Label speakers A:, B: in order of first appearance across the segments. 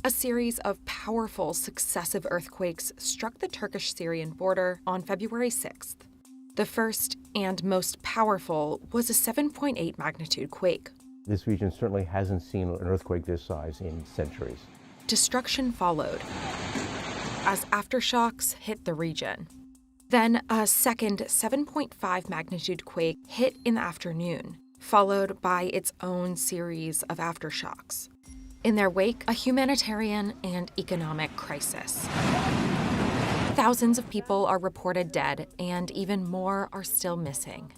A: A series of powerful successive earthquakes struck the Turkish-Syrian border on February 6th. The first and most powerful was a 7.8 magnitude quake.
B: This region certainly hasn't seen an earthquake this size in centuries.
A: Destruction followed as aftershocks hit the region. Then a second 7.5 magnitude quake hit in the afternoon, followed by its own series of aftershocks. In their wake, a humanitarian and economic crisis. Thousands of people are reported dead, and even more are still missing.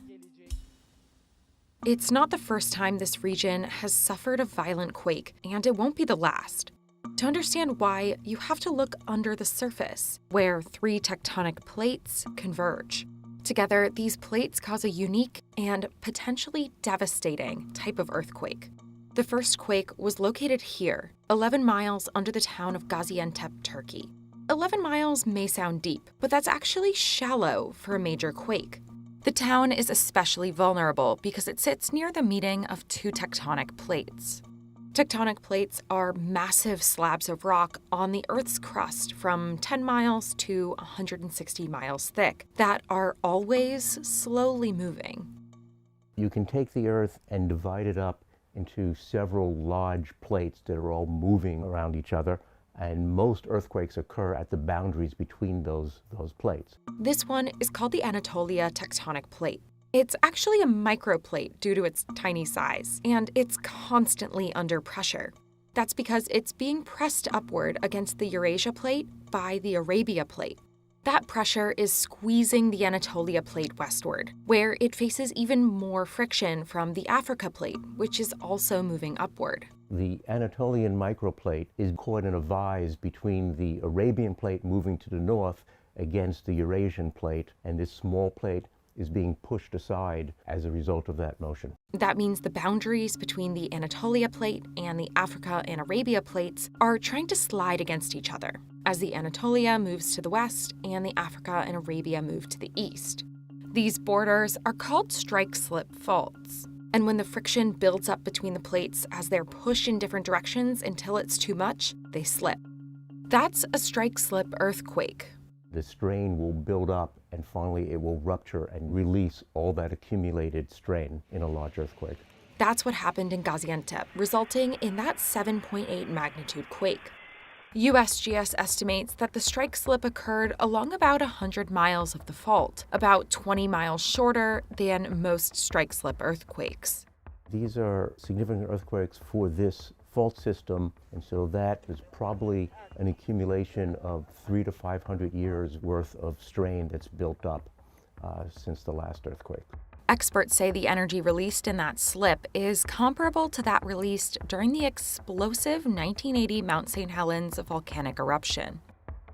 A: It's not the first time this region has suffered a violent quake, and it won't be the last. To understand why, you have to look under the surface, where three tectonic plates converge. Together, these plates cause a unique and potentially devastating type of earthquake. The first quake was located here, 11 miles under the town of Gaziantep, Turkey. 11 miles may sound deep, but that's actually shallow for a major quake. The town is especially vulnerable because it sits near the meeting of two tectonic plates. Tectonic plates are massive slabs of rock on the Earth's crust from 10 miles to 160 miles thick that are always slowly moving.
B: You can take the Earth and divide it up into several large plates that are all moving around each other, and most earthquakes occur at the boundaries between those plates.
A: This one is called the Anatolia tectonic plate. It's actually a microplate due to its tiny size, and it's constantly under pressure. That's because it's being pressed upward against the Eurasia plate by the Arabia plate. That pressure is squeezing the Anatolia plate westward, where it faces even more friction from the Africa plate, which is also moving upward.
B: The Anatolian microplate is caught in a vise between the Arabian plate moving to the north against the Eurasian plate, and this small plate is being pushed aside as a result of that motion.
A: That means the boundaries between the Anatolia plate and the Africa and Arabia plates are trying to slide against each other, as the Anatolia moves to the west and the Africa and Arabia move to the east. These borders are called strike-slip faults, and when the friction builds up between the plates as they're pushed in different directions until it's too much, they slip. That's a strike-slip earthquake.
B: The strain will build up, and finally it will rupture and release all that accumulated strain in a large earthquake.
A: That's what happened in Gaziantep, resulting in that 7.8 magnitude quake. USGS estimates that the strike slip occurred along about 100 miles of the fault, about 20 miles shorter than most strike slip earthquakes.
B: These are significant earthquakes for this fault system, and so that is probably an accumulation of 300 to 500 years worth of strain that's built up since the last earthquake.
A: Experts say the energy released in that slip is comparable to that released during the explosive 1980 Mount St. Helens volcanic eruption.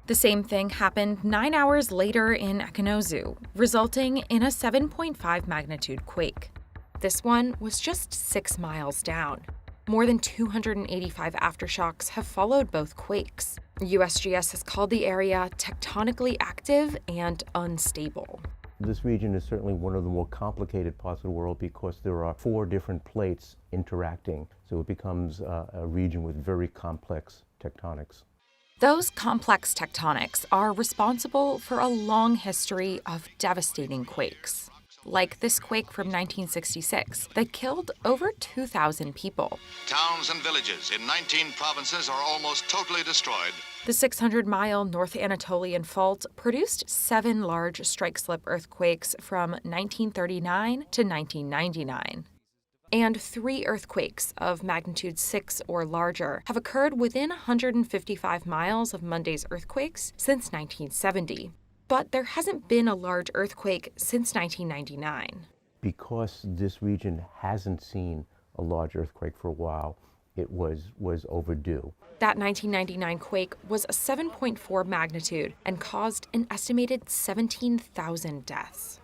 A: The same thing happened 9 hours later in Akinozu, resulting in a 7.5 magnitude quake. This one was just 6 miles down. More than 285 aftershocks have followed both quakes. USGS has called the area tectonically active and unstable.
B: This region is certainly one of the more complicated parts of the world because there are 4 different plates interacting, so it becomes a region with very complex tectonics.
A: Those complex tectonics are responsible for a long history of devastating quakes, like this quake from 1966 that killed over 2,000 people.
C: Towns and villages in 19 provinces are almost totally destroyed.
A: The 600-mile North Anatolian Fault produced 7 large strike-slip earthquakes from 1939 to 1999. And 3 earthquakes of magnitude 6 or larger have occurred within 155 miles of Monday's earthquakes since 1970. But there hasn't been a large earthquake since 1999.
B: Because this region hasn't seen a large earthquake for a while, it was overdue.
A: That 1999 quake was a 7.4 magnitude and caused an estimated 17,000 deaths.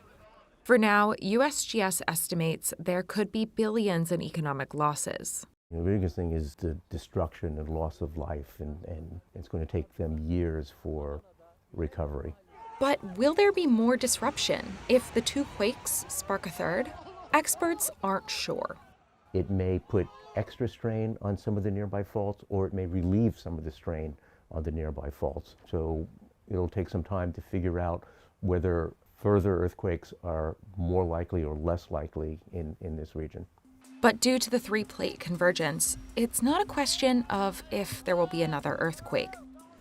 A: For now, USGS estimates there could be billions in economic losses.
B: The biggest thing is the destruction and loss of life, and it's going to take them years for recovery.
A: But will there be more disruption if the 2 quakes spark a third? Experts aren't sure.
B: It may put extra strain on some of the nearby faults, or it may relieve some of the strain on the nearby faults. So it'll take some time to figure out whether further earthquakes are more likely or less likely in this region.
A: But due to the three-plate convergence, it's not a question of if there will be another earthquake.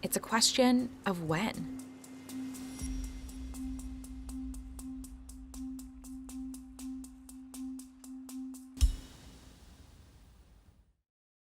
A: It's a question of when.